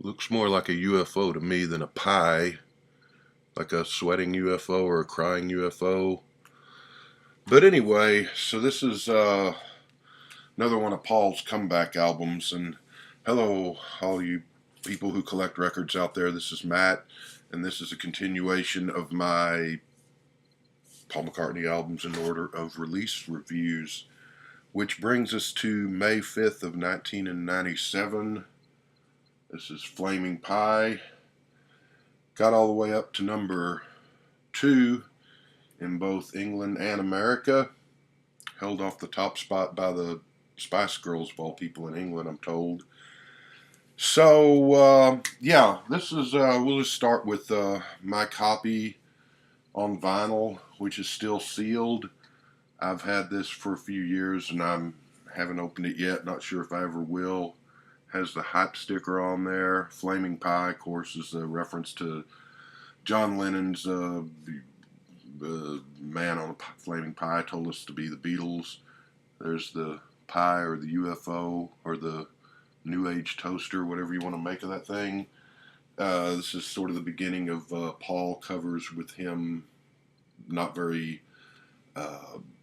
Looks more like a UFO to me than a pie, like a sweating UFO or a crying UFO. But anyway, so this is another one of Paul's comeback albums. And hello, all you people who collect records out there. This is Matt, and this is a continuation of my Paul McCartney albums in order of release reviews, which brings us to May 5th of 1997. This is Flaming Pie. Got all the way up to number 2 in both England and America. Held off the top spot by the Spice Girls of all people in England, I'm told. So, yeah, this is, we'll just start with my copy on vinyl, which is still sealed. I've had this for a few years and I haven't opened it yet. Not sure if I ever will. Has the hype sticker on there. Flaming Pie, of course, is a reference to John Lennon's man on a flaming pie told us to be the Beatles. There's the pie or the UFO or the New Age toaster, whatever you want to make of that thing. This is sort of the beginning of Paul covers with him not very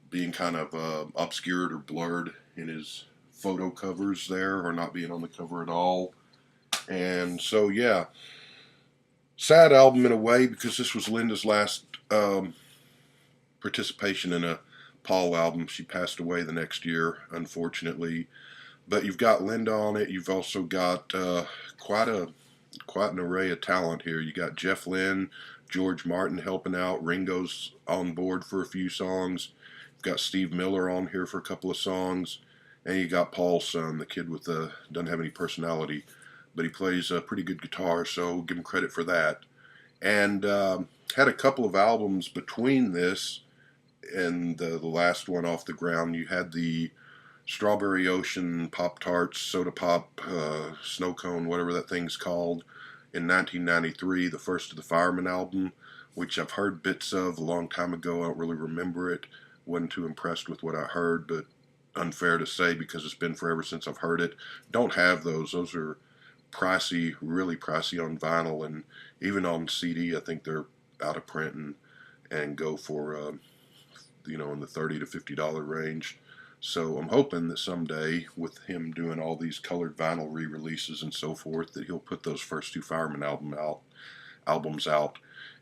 being kind of obscured or blurred in his photo covers there, or not being on the cover at all. And so, yeah, sad album in a way, because this was Linda's last participation in a Paul album. She passed away the next year, unfortunately. But you've got Linda on it. You've also got quite an array of talent here. You got Jeff Lynne, George Martin helping out. Ringo's on board for a few songs. You've got Steve Miller on here for a couple of songs. And you got Paul's son, the kid with the doesn't have any personality, but he plays a pretty good guitar, so give him credit for that. And had a couple of albums between this and the last one off the ground. You had the Strawberry Ocean, Pop Tarts, Soda Pop, Snow Cone, whatever that thing's called, in 1993, the first of the Fireman album, which I've heard bits of a long time ago. I don't really remember it. Wasn't too impressed with what I heard, but unfair to say because it's been forever since I've heard it. Don't have those. Those are pricey, really pricey on vinyl, and even on CD, I think they're out of print and go for in the $30 to $50 range. So I'm hoping that someday, with him doing all these colored vinyl re-releases and so forth, that he'll put those first two Fireman albums out.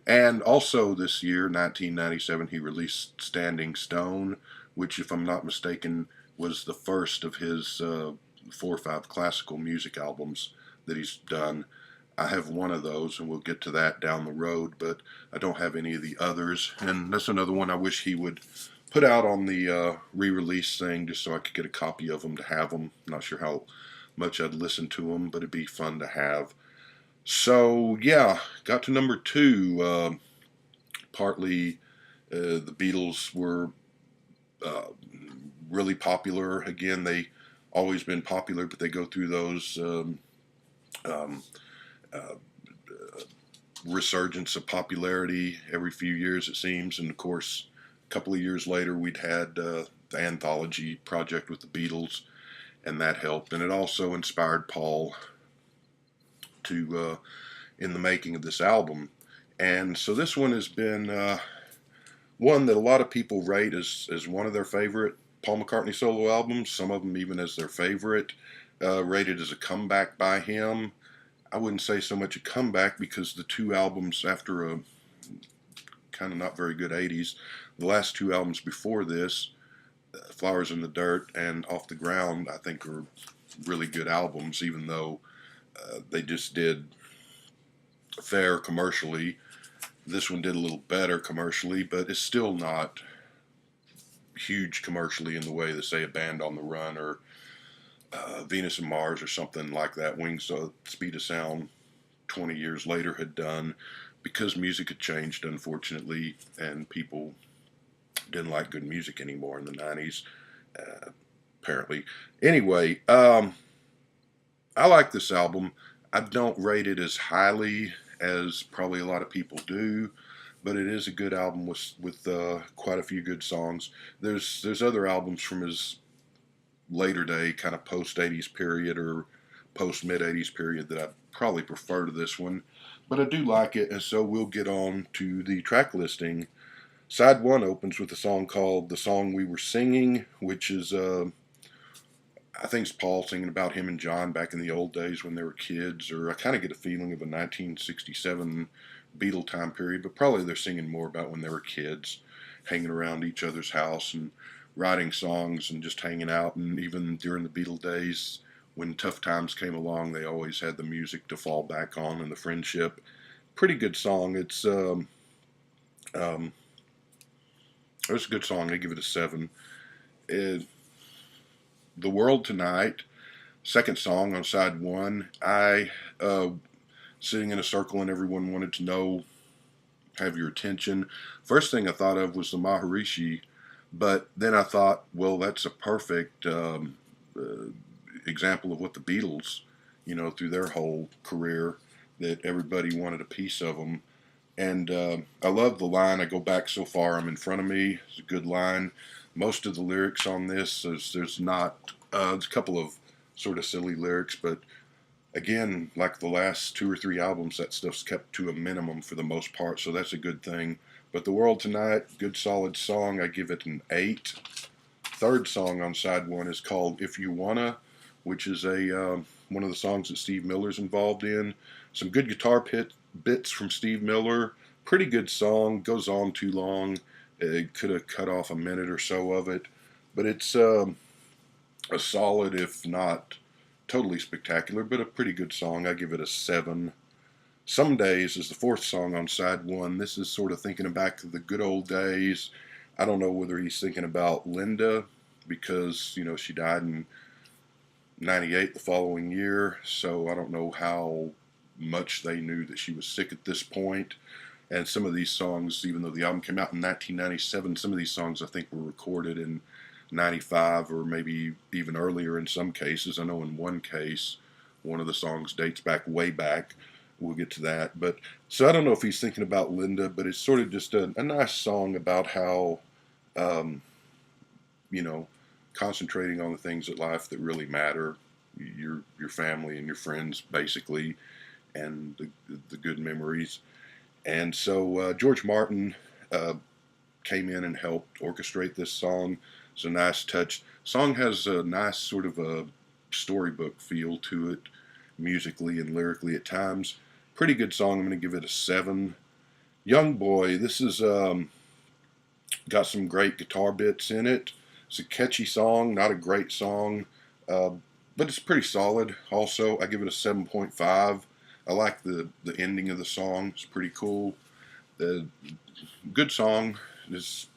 And also this year, 1997, he released Standing Stone, which, if I'm not mistaken, was the first of his 4 or 5 classical music albums that he's done. I have one of those, and we'll get to that down the road, but I don't have any of the others. And that's another one I wish he would put out on the re-release thing, just so I could get a copy of them to have them. Not sure how much I'd listen to them, but it'd be fun to have. So, yeah, got to number 2. Partly the Beatles were really popular. Again, they always been popular, but they go through those resurgence of popularity every few years, it seems. And of course, a couple of years later, we'd had the anthology project with the Beatles, and that helped. And it also inspired Paul to in the making of this album. And so this one has been one that a lot of people rate as one of their favorite Paul McCartney solo albums, some of them even as their favorite, rated as a comeback by him. I wouldn't say so much a comeback, because the 2 albums after a kind of not very good 80s, the last 2 albums before this, Flowers in the Dirt and Off the Ground, I think are really good albums, even though they just did fair commercially. This one did a little better commercially, but it's still not huge commercially in the way that, say, a Band on the Run or Venus and Mars or something like that, Wings of Speed of Sound 20 years later had done, because music had changed, unfortunately, and people didn't like good music anymore in the 90s, apparently. Anyway, I like this album. I don't rate it as highly as probably a lot of people do, but it is a good album with quite a few good songs. There's other albums from his later day, kind of post 80s period, or post-mid-80s period that I probably prefer to this one. But I do like it, and so we'll get on to the track listing. Side 1 opens with a song called The Song We Were Singing, which is, I think it's Paul singing about him and John back in the old days when they were kids, or I kind of get a feeling of a 1967 Beatle time period, but probably they're singing more about when they were kids, hanging around each other's house and writing songs and just hanging out. And even during the Beatle days, when tough times came along, they always had the music to fall back on and the friendship. Pretty good song. Um, it's a good song. I give it a 7. The World Tonight, second song on side 1. Sitting in a circle and everyone wanted to know, have your attention. First thing I thought of was the Maharishi, but then I thought, well, that's a perfect example of what the Beatles, through their whole career, that everybody wanted a piece of them. And I love the line, I go back so far, I'm in front of me. It's a good line. Most of the lyrics on this, there's not, there's a couple of sort of silly lyrics, but again, like the last 2 or 3 albums, that stuff's kept to a minimum for the most part, so that's a good thing. But The World Tonight, good solid song. I give it an 8. Third song on side 1 is called If You Wanna, which is one of the songs that Steve Miller's involved in. Some good guitar bits from Steve Miller. Pretty good song. Goes on too long. It could have cut off a minute or so of it. But it's a solid, if not totally spectacular, but a pretty good song. I give it a 7. Some Days is the fourth song on side 1. This is sort of thinking back to the good old days. I don't know whether he's thinking about Linda, because, she died in 98 the following year, so I don't know how much they knew that she was sick at this point. And some of these songs, even though the album came out in 1997, some of these songs I think were recorded in 95 or maybe even earlier in some cases. I know in one case, one of the songs dates back way back. We'll get to that. But so I don't know if he's thinking about Linda, but it's sort of just a nice song about how, concentrating on the things in life that really matter, your family and your friends, basically, and the good memories. And so George Martin came in and helped orchestrate this song. It's a nice touch. Song has a nice sort of a storybook feel to it, musically and lyrically at times. Pretty good song. I'm going to give it a 7. Young Boy, this is got some great guitar bits in it. It's a catchy song, not a great song, but it's pretty solid. Also, I give it a 7.5. I like the ending of the song. It's pretty cool. The good song. There's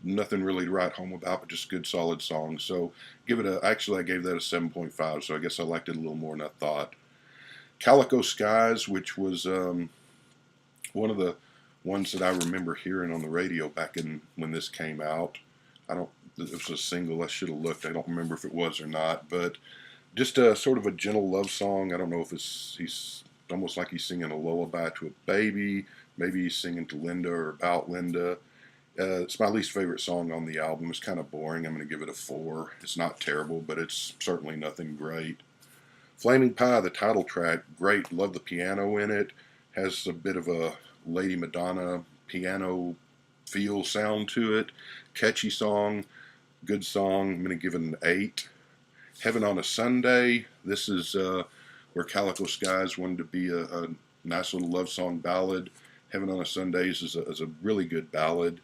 nothing really to write home about, but just good solid song. So actually I gave that a 7.5, so I guess I liked it a little more than I thought. Calico Skies, which was one of the ones that I remember hearing on the radio back when this came out. It was a single. I should have looked. I don't remember if it was or not, but just a sort of a gentle love song. I don't know if he's almost like he's singing a lullaby to a baby. Maybe he's singing to Linda or about Linda. It's my least favorite song on the album. It's kind of boring. I'm going to give it a 4. It's not terrible, but it's certainly nothing great. Flaming Pie, the title track, great. Love the piano in it. Has a bit of a Lady Madonna piano feel sound to it. Catchy song. Good song. I'm going to give it an 8. Heaven on a Sunday. This is where Calico Skies wanted to be a nice little love song ballad. Heaven on a Sunday is a really good ballad.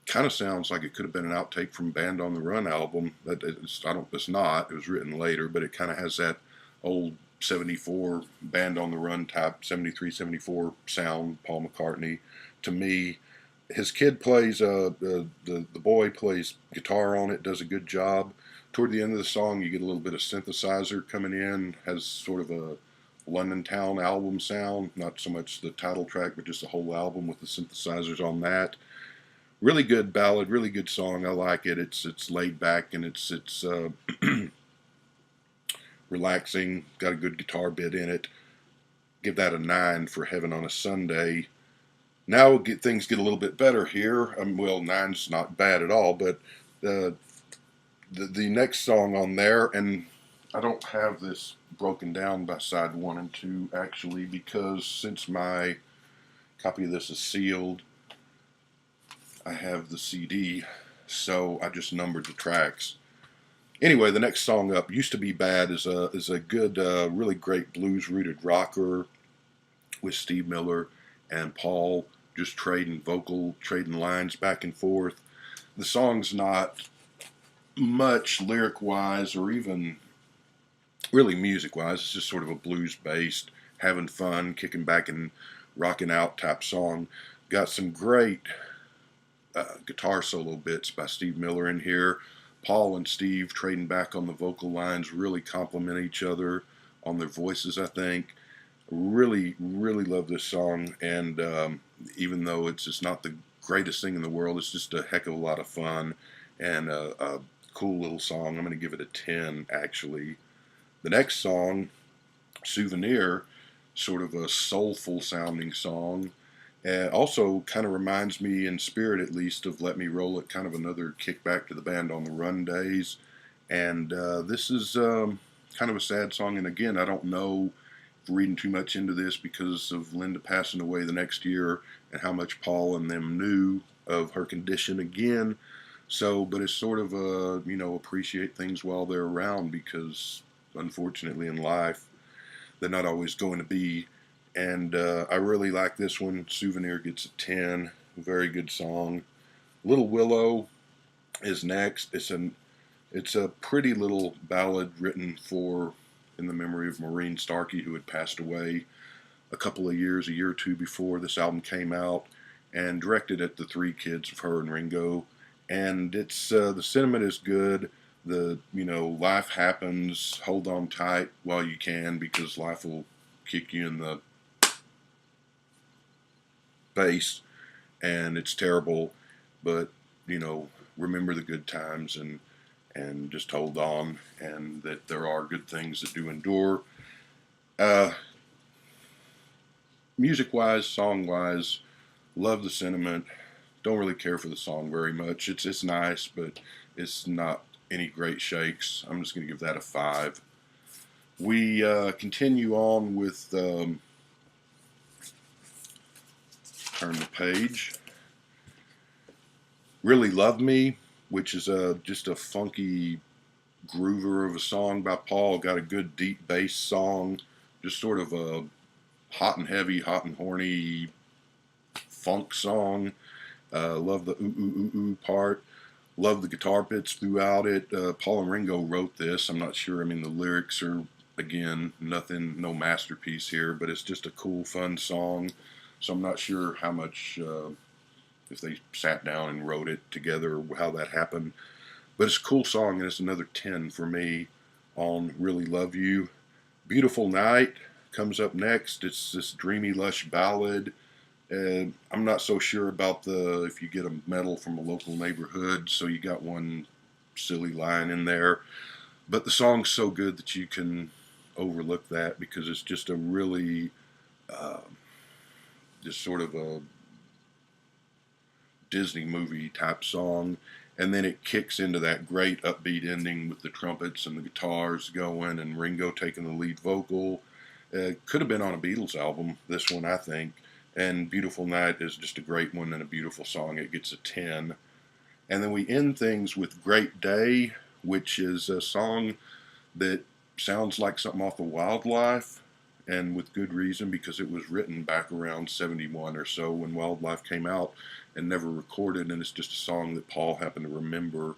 Kind of sounds like it could have been an outtake from Band on the Run album. It's not. It was written later, but it kind of has that old 74 Band on the Run type, 73, 74 sound, Paul McCartney. To me, his kid plays, the boy plays guitar on it, does a good job. Toward the end of the song, you get a little bit of synthesizer coming in, has sort of a London Town album sound, not so much the title track, but just the whole album with the synthesizers on that. Really good ballad, really good song. I like it. It's laid back and it's relaxing. Got a good guitar bit in it. Give that a 9 for Heaven on a Sunday. Now things get a little bit better here. Well, 9's not bad at all, but the next song on there, and I don't have this broken down by side 1 and 2 actually, because since my copy of this is sealed, I have the CD, so I just numbered the tracks. Anyway, the next song up, Used to Be Bad, is a good, really great blues-rooted rocker with Steve Miller and Paul just trading lines back and forth. The song's not much lyric-wise or even really music-wise. It's just sort of a blues-based, having fun, kicking back and rocking out type song. Got some great guitar solo bits by Steve Miller in here. Paul and Steve trading back on the vocal lines really complement each other on their voices, I think. Really, really love this song, and even though it's just not the greatest thing in the world, it's just a heck of a lot of fun and a cool little song. I'm going to give it a 10, actually. The next song, Souvenir, sort of a soulful sounding song. Also kind of reminds me, in spirit at least, of Let Me Roll It, kind of another kickback to the Band on the Run days. And this is kind of a sad song, and again, I don't know if reading too much into this because of Linda passing away the next year and how much Paul and them knew of her condition again. So, but it's sort of a, appreciate things while they're around, because unfortunately in life, they're not always going to be. And I really like this one. Souvenir gets a 10. Very good song. Little Willow is next. It's a pretty little ballad written in the memory of Maureen Starkey, who had passed away a year or two before this album came out, and directed at the 3 kids of her and Ringo. And it's the sentiment is good. Life happens. Hold on tight while you can, because life will kick you in the face, and it's terrible. But remember the good times and just hold on, and that there are good things that do endure. Music-wise, song-wise, love the sentiment. Don't really care for the song very much. It's nice, but it's not any great shakes. I'm just going to give that a 5. We continue on with turn the page. Really Love Me, which is just a funky groover of a song by Paul. Got a good deep bass song, just sort of a hot and heavy, hot and horny funk song. Love the ooh ooh ooh ooh part. Love the guitar bits throughout it. Paul and Ringo wrote this. I'm not sure. I mean, the lyrics are, again, no masterpiece here, but it's just a cool, fun song. So I'm not sure how much, if they sat down and wrote it together or how that happened. But it's a cool song, and it's another 10 for me on Really Love You. Beautiful Night comes up next. It's this dreamy, lush ballad. I'm not so sure about if you get a medal from a local neighborhood, so you got one silly line in there. But the song's so good that you can overlook that, because it's just a really, just sort of a Disney movie type song. And then it kicks into that great upbeat ending with the trumpets and the guitars going and Ringo taking the lead vocal. Could have been on a Beatles album, this one, I think. And Beautiful Night is just a great one and a beautiful song. It gets a 10. And then we end things with Great Day, which is a song that sounds like something off of Wildlife, and with good reason, because it was written back around 71 or so when Wildlife came out and never recorded, and it's just a song that Paul happened to remember,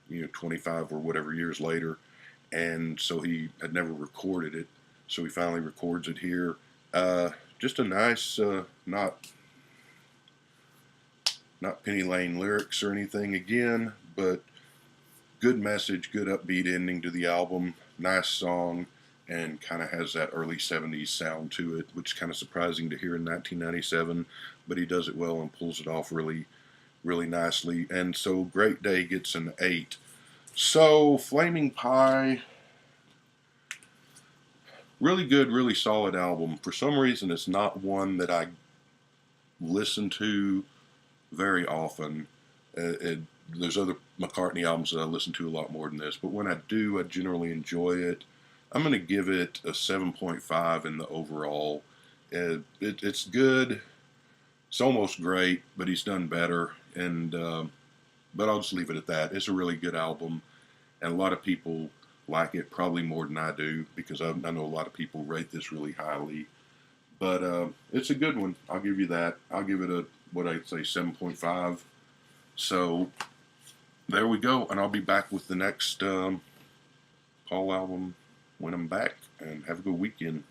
25 or whatever years later, and so he had never recorded it, so he finally records it here. Just a nice, not Penny Lane lyrics or anything again, but good message, good upbeat ending to the album, nice song, and kind of has that early 70s sound to it, which is kind of surprising to hear in 1997, but he does it well and pulls it off really, really nicely. And so Great Day gets an 8. So Flaming Pie, really good, really solid album. For some reason, it's not one that I listen to very often. There's other McCartney albums that I listen to a lot more than this, but when I do, I generally enjoy it. I'm going to give it a 7.5 in the overall. It's good. It's almost great, but he's done better. And but I'll just leave it at that. It's a really good album, and a lot of people like it probably more than I do because I know a lot of people rate this really highly. But it's a good one. I'll give you that. I'll give it a what I'd say 7.5. So there we go, and I'll be back with the next Paul album when I'm back. And have a good weekend.